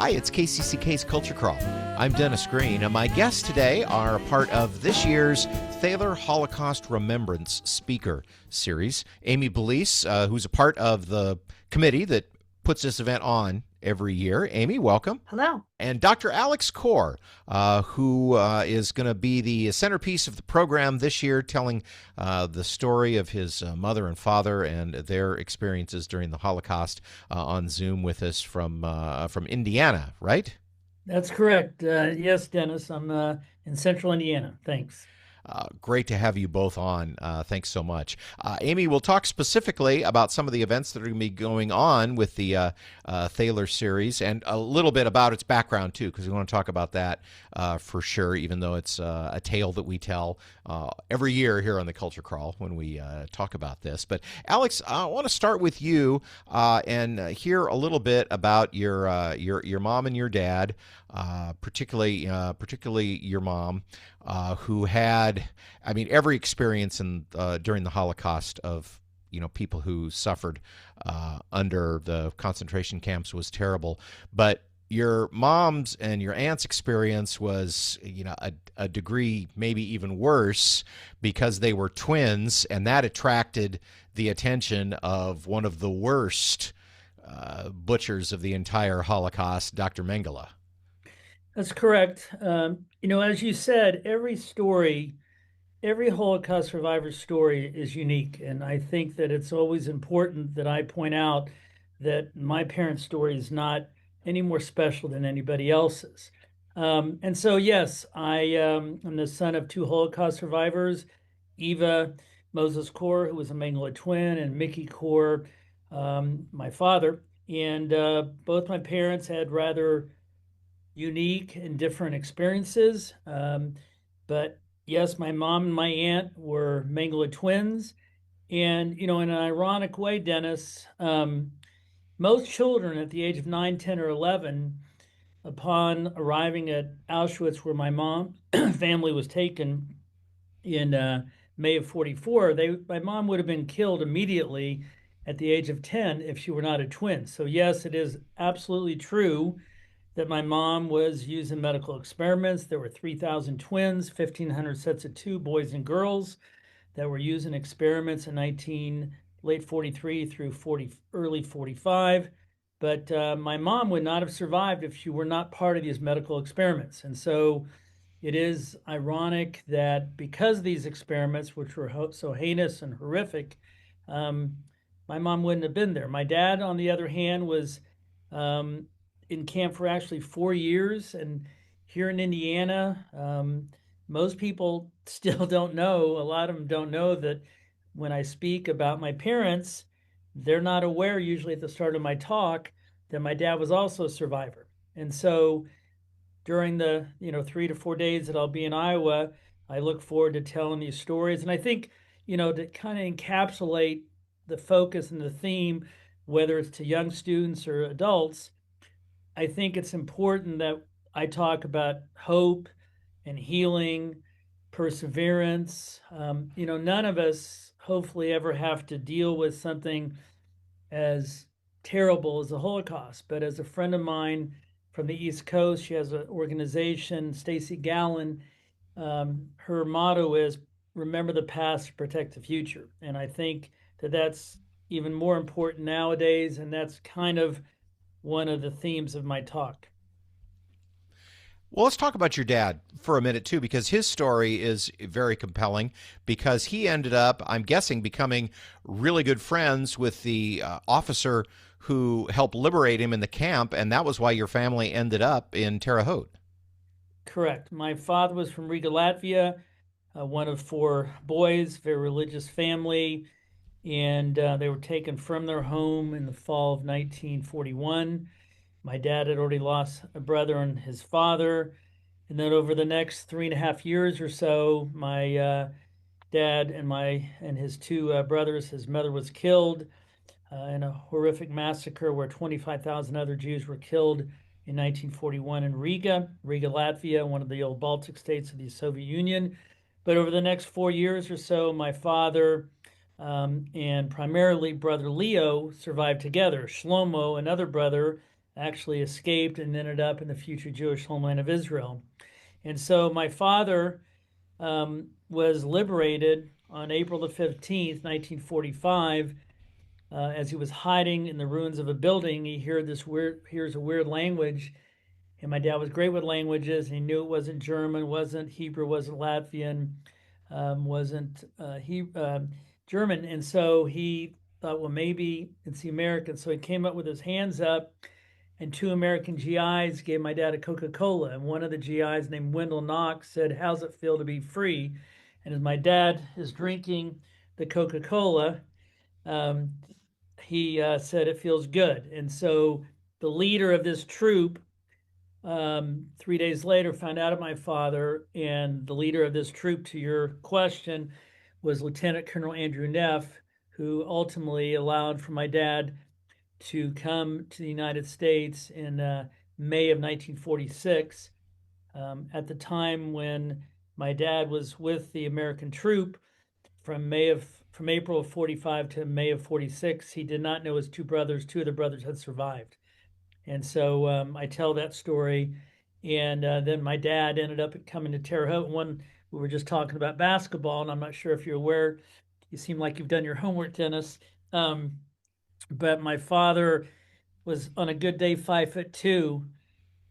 Hi, it's KCCK's Culture Crawl. I'm Dennis Green, and my guests today are a part of this year's Thaler Holocaust Remembrance Speaker Series. Amy Belice, who's a part of the committee that puts this event on every year. Amy, welcome. Hello. And Dr. Alex Kor, who is going to be the centerpiece of the program this year, telling the story of his mother and father and their experiences during the Holocaust on Zoom with us from Indiana, right? That's correct. Yes, Dennis, I'm in central Indiana. Thanks. Great to have you both on. Thanks so much. Amy, we'll talk specifically about some of the events that are going to be going on with the Thaler series and a little bit about its background, too, because we want to talk about that for sure, even though it's a tale that we tell every year here on the Culture Crawl when we talk about this. But, Alex, I want to start with you and hear a little bit about your mom and your dad, particularly your mom. Who had, I mean, every experience during the Holocaust of, people who suffered under the concentration camps was terrible. But your mom's and your aunt's experience was, a degree maybe even worse because they were twins, and that attracted the attention of one of the worst butchers of the entire Holocaust, Dr. Mengele. That's correct. As you said, every Holocaust survivor story is unique. And I think that it's always important that I point out that my parents' story is not any more special than anybody else's. And so, yes, I'm the son of two Holocaust survivors, Eva Moses Kor, who was a Mengele twin, and Mickey Kor, my father. And both my parents had rather unique and different experiences. But yes, my mom and my aunt were Mengele twins. And, in an ironic way, Dennis, most children at the age of 9, 10, or 11, upon arriving at Auschwitz, where my mom family was taken in May of 44, my mom would have been killed immediately at the age of 10 if she were not a twin. So yes, it is absolutely true that my mom was used in medical experiments. There were 3,000 twins, 1,500 sets of two boys and girls that were used in experiments in late 43 through early 45. But my mom would not have survived if she were not part of these medical experiments. And so it is ironic that because of these experiments, which were so heinous and horrific, my mom wouldn't have been there. My dad, on the other hand, was in camp for actually 4 years. And here in Indiana, most people still don't know, a lot of them don't know that when I speak about my parents, they're not aware usually at the start of my talk that my dad was also a survivor. And so during the 3 to 4 days that I'll be in Iowa, I look forward to telling these stories. And I think, to kind of encapsulate the focus and the theme, whether it's to young students or adults, I think it's important that I talk about hope and healing, perseverance. None of us hopefully ever have to deal with something as terrible as the Holocaust. But as a friend of mine from the East Coast, she has an organization, Stacy Gallen. Her motto is "Remember the past, protect the future." And I think that that's even more important nowadays, and that's kind of one of the themes of my talk. Well, let's talk about your dad for a minute, too, because his story is very compelling because he ended up, I'm guessing, becoming really good friends with the officer who helped liberate him in the camp, and that was why your family ended up in Terre Haute. Correct. My father was from Riga, Latvia, one of four boys, very religious family, and they were taken from their home in the fall of 1941. My dad had already lost a brother and his father. And then over the next 3.5 years or so, my dad and his two brothers, his mother was killed in a horrific massacre where 25,000 other Jews were killed in 1941 in Riga, Latvia, one of the old Baltic states of the Soviet Union. But over the next 4 years or so, my father and primarily brother Leo survived together. Shlomo, another brother, actually escaped and ended up in the future Jewish homeland of Israel. And so my father was liberated on April the 15th, 1945. As he was hiding in the ruins of a building, he hears a weird language. And my dad was great with languages. And he knew it wasn't German, wasn't Hebrew, wasn't Latvian, wasn't German. And so he thought, well, maybe it's the American. So he came up with his hands up, and two American GIs gave my dad a Coca-Cola. And one of the GIs, named Wendell Knox, said, "How's it feel to be free?" And as my dad is drinking the Coca-Cola, um, he said, "It feels good." And so the leader of this troop, 3 days later, found out about my father. And the leader of this troop, to your question, was Lieutenant Colonel Andrew Neff, who ultimately allowed for my dad to come to the United States in May of 1946. At the time when my dad was with the American troop from April of 45 to May of 46, he did not know his two brothers. Two of the brothers had survived. And so I tell that story. And then my dad ended up coming to Terre Haute. We were just talking about basketball, and I'm not sure if you're aware. You seem like you've done your homework, Dennis. But my father was on a good day 5'2",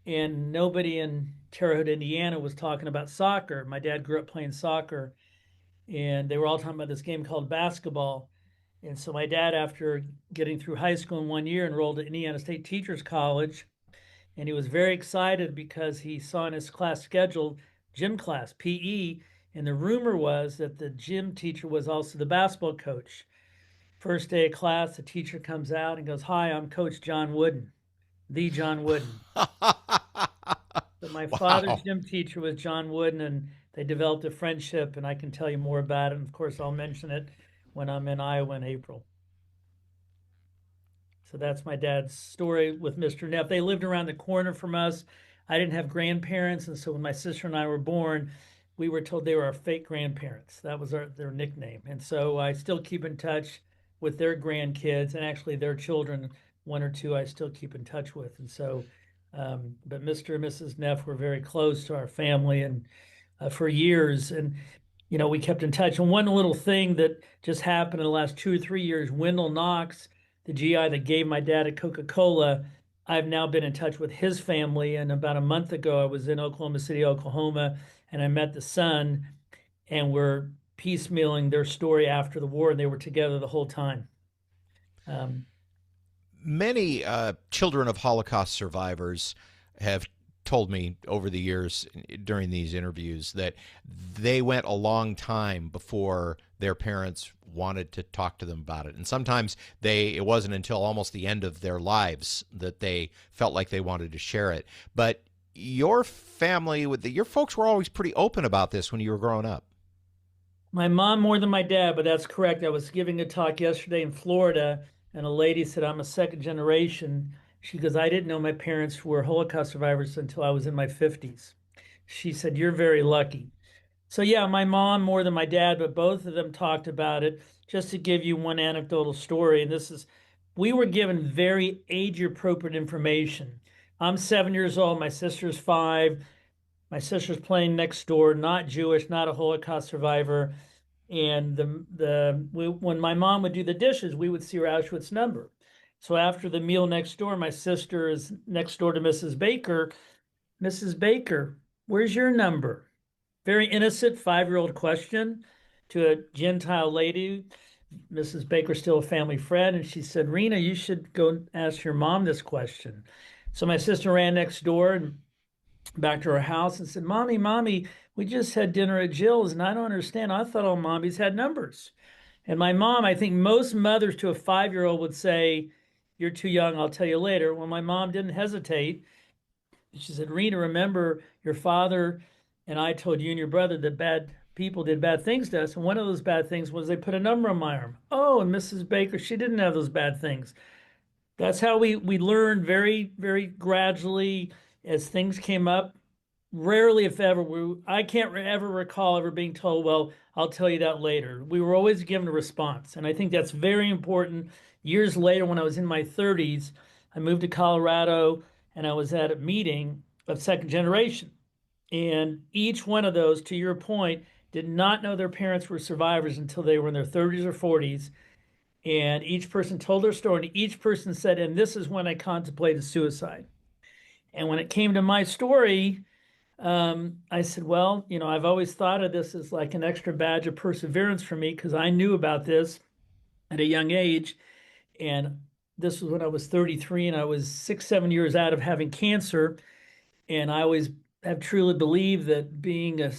and nobody in Terre Haute, Indiana was talking about soccer. My dad grew up playing soccer, and they were all talking about this game called basketball. And so my dad, after getting through high school in 1 year, enrolled at Indiana State Teachers College. And he was very excited because he saw in his class schedule gym class, PE. And the rumor was that the gym teacher was also the basketball coach. First day of class, the teacher comes out and goes, "Hi, I'm Coach John Wooden, the John Wooden." But my father's Wow. gym teacher was John Wooden, and they developed a friendship, and I can tell you more about it. And of course, I'll mention it when I'm in Iowa in April. So that's my dad's story with Mr. Neff. They lived around the corner from us. I didn't have grandparents, and so when my sister and I were born, we were told they were our fake grandparents. That was their nickname. And so I still keep in touch with their grandkids, and actually their children, one or two, I still keep in touch with. And so, but Mr. and Mrs. Neff were very close to our family, and for years. And we kept in touch. And one little thing that just happened in the last 2 or 3 years, Wendell Knox, the GI that gave my dad a Coca-Cola, I've now been in touch with his family. And about a month ago, I was in Oklahoma City, Oklahoma, and I met the son, and we're piecemealing their story after the war, and they were together the whole time. Um, Many children of Holocaust survivors have told me over the years during these interviews that they went a long time before their parents wanted to talk to them about it. And sometimes it wasn't until almost the end of their lives that they felt like they wanted to share it. But your family, your folks were always pretty open about this when you were growing up. My mom more than my dad, but that's correct. I was giving a talk yesterday in Florida, and a lady said, "I'm a second generation." She goes, "I didn't know my parents were Holocaust survivors until I was in my 50s." She said, "You're very lucky." So, yeah, my mom more than my dad, but both of them talked about it. Just to give you one anecdotal story, and we were given very age appropriate information. I'm 7 years old, my sister's 5. My sister's playing next door, not Jewish, not a Holocaust survivor. And when my mom would do the dishes, we would see her Auschwitz number. So after the meal next door, my sister is next door to Mrs. Baker. "Mrs. Baker, where's your number?" Very innocent 5-year-old question to a Gentile lady. Mrs. Baker's still a family friend. And she said, "Rena, you should go ask your mom this question." So my sister ran next door and back to her house and said, "Mommy, Mommy, we just had dinner at Jill's, and I don't understand. I thought all mommies had numbers." And my mom, I think most mothers to a 5-year-old would say, "You're too young, I'll tell you later." Well, my mom didn't hesitate. She said, "Rena, remember your father and I told you and your brother that bad people did bad things to us. And one of those bad things was they put a number on my arm." Oh, and Mrs. Baker, she didn't have those bad things. That's how we learned very, very gradually as things came up. Rarely, if ever, I can't ever recall ever being told, "Well, I'll tell you that later." We were always given a response. And I think that's very important. Years later, when I was in my 30s, I moved to Colorado and I was at a meeting of second generation. And each one of those, to your point, did not know their parents were survivors until they were in their 30s or 40s. And each person told their story, and each person said, and this is when I contemplated suicide. And when it came to my story, I said, well, I've always thought of this as like an extra badge of perseverance for me because I knew about this at a young age. And this was when I was 33 and I was 6, 7 years out of having cancer. And I always have truly believed that being a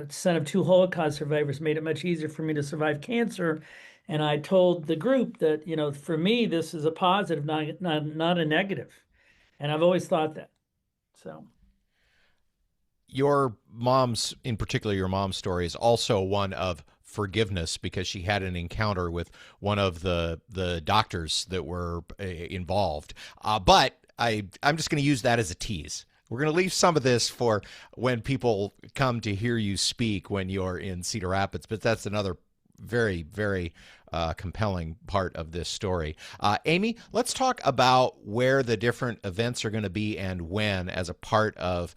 son of two Holocaust survivors made it much easier for me to survive cancer. And I told the group that, for me, this is a positive, not a negative. And I've always thought that. So. Your mom's, in particular, your mom's story is also one of forgiveness because she had an encounter with one of the doctors that were involved. I'm just going to use that as a tease. We're going to leave some of this for when people come to hear you speak when you're in Cedar Rapids, but that's another very, very compelling part of this story. Amy, let's talk about where the different events are going to be and when as a part of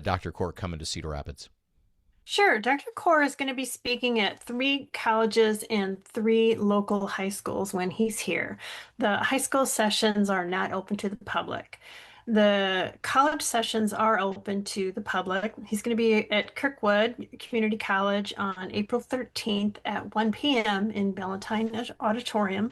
Dr. Kor coming to Cedar Rapids. Sure. Dr. Kor is going to be speaking at 3 colleges and 3 local high schools when he's here. The high school sessions are not open to the public. The college sessions are open to the public. He's going to be at Kirkwood Community College on April 13th at 1 p.m. in Ballantine Auditorium.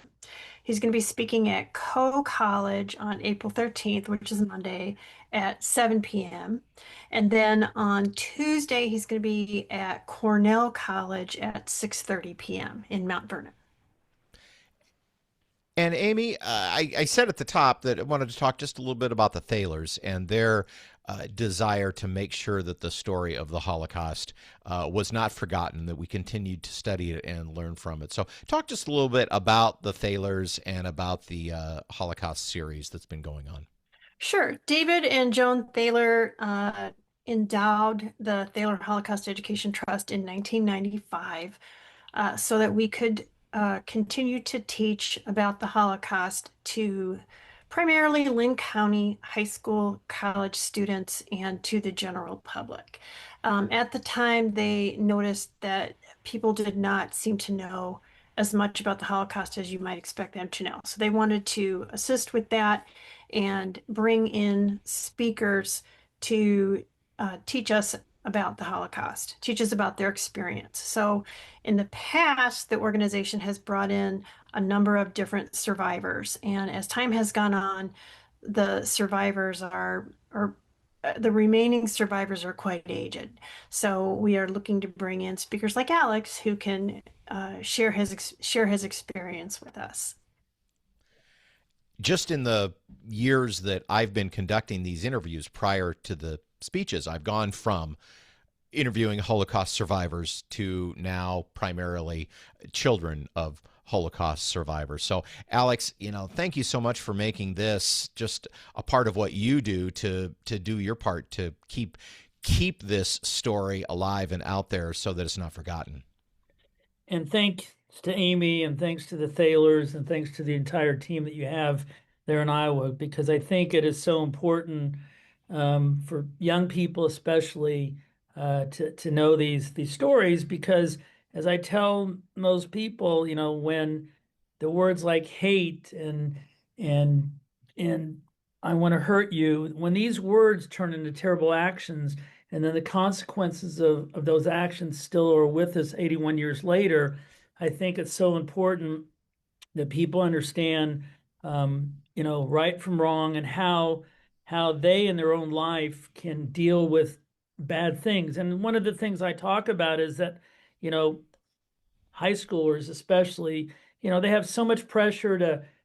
He's going to be speaking at Coe College on April 13th, which is Monday, at 7 p.m. And then on Tuesday, he's going to be at Cornell College at 6:30 p.m. in Mount Vernon. And Amy, I said at the top that I wanted to talk just a little bit about the Thalers and their desire to make sure that the story of the Holocaust was not forgotten, that we continued to study it and learn from it. So talk just a little bit about the Thalers and about the Holocaust series that's been going on. Sure. David and Joan Thaler endowed the Thaler Holocaust Education Trust in 1995 so that we could continue to teach about the Holocaust to primarily Lynn County high school, college students, and to the general public. At the time, they noticed that people did not seem to know as much about the Holocaust as you might expect them to know. So they wanted to assist with that and bring in speakers to teach us about the Holocaust, teach us about their experience. So in the past, the organization has brought in a number of different survivors. And as time has gone on, the survivors or the remaining survivors are quite aged. So we are looking to bring in speakers like Alex who can share his experience with us. Just in the years that I've been conducting these interviews prior to the speeches, I've gone from interviewing Holocaust survivors to now primarily children of Holocaust survivors. So, Alex, thank you so much for making this just a part of what you do to do your part to keep this story alive and out there so that it's not forgotten. And thanks to Amy and thanks to the Thalers and thanks to the entire team that you have there in Iowa, because I think it is so important for young people especially to know these stories, because as I tell most people, when the words like hate and I want to hurt you, when these words turn into terrible actions, and then the consequences of those actions still are with us 81 years later, I think it's so important that people understand, right from wrong and how they in their own life can deal with bad things. And one of the things I talk about is that, high schoolers especially, they have so much pressure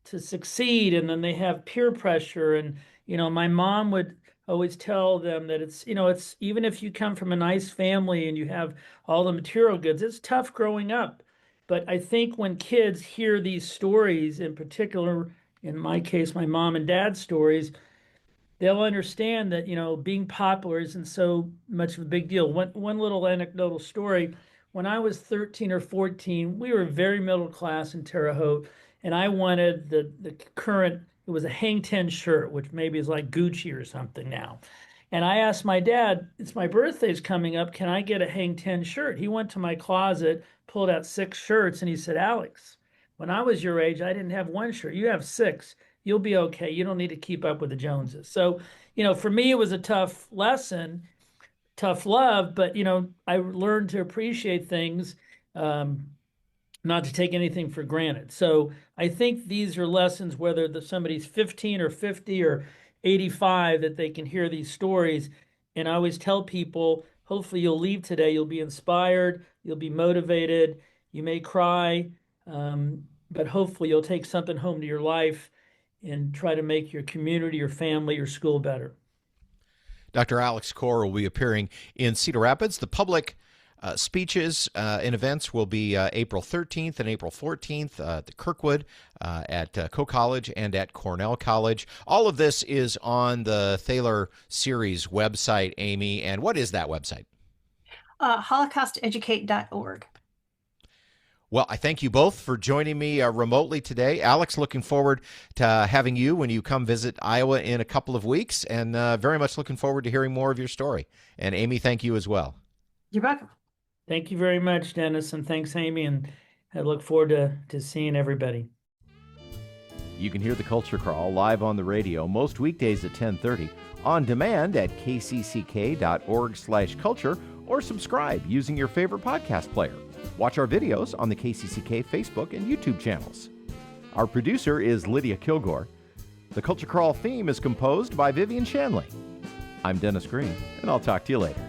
to succeed, and then they have peer pressure. And, my mom would always tell them that it's even if you come from a nice family and you have all the material goods, it's tough growing up. But I think when kids hear these stories, in particular, in my case, my mom and dad's stories, they'll understand that, being popular isn't so much of a big deal. One little anecdotal story. When I was 13 or 14, we were very middle class in Terre Haute, and I wanted the current it was a hang 10 shirt, which maybe is like Gucci or something now. And I asked my dad, it's my birthday's coming up. Can I get a hang 10 shirt? He went to my closet, pulled out 6 shirts, and he said, Alex, when I was your age, I didn't have 1 shirt. You have 6. You'll be okay. You don't need to keep up with the Joneses. So, for me, it was a tough lesson, tough love, but, I learned to appreciate things, not to take anything for granted. So I think these are lessons, whether somebody's 15 or 50 or 85, that they can hear these stories. And I always tell people, hopefully you'll leave today, you'll be inspired, you'll be motivated, you may cry, but hopefully you'll take something home to your life and try to make your community, your family, your school better. Dr. Alex Kor will be appearing in Cedar Rapids. The public speeches and events will be April 13th and April 14th at Kirkwood, at Coe College, and at Cornell College. All of this is on the Thaler series website, Amy. And what is that website? HolocaustEducate.org. Well, I thank you both for joining me remotely today. Alex, looking forward to having you when you come visit Iowa in a couple of weeks, and very much looking forward to hearing more of your story. And Amy, thank you as well. You're welcome. Thank you very much, Dennis, and thanks, Amy, and I look forward to seeing everybody. You can hear the Culture Crawl live on the radio most weekdays at 10:30, on demand at kcck.org/culture, or subscribe using your favorite podcast player. Watch our videos on the KCCK Facebook and YouTube channels. Our producer is Lydia Kilgore. The Culture Crawl theme is composed by Vivian Shanley. I'm Dennis Green, and I'll talk to you later.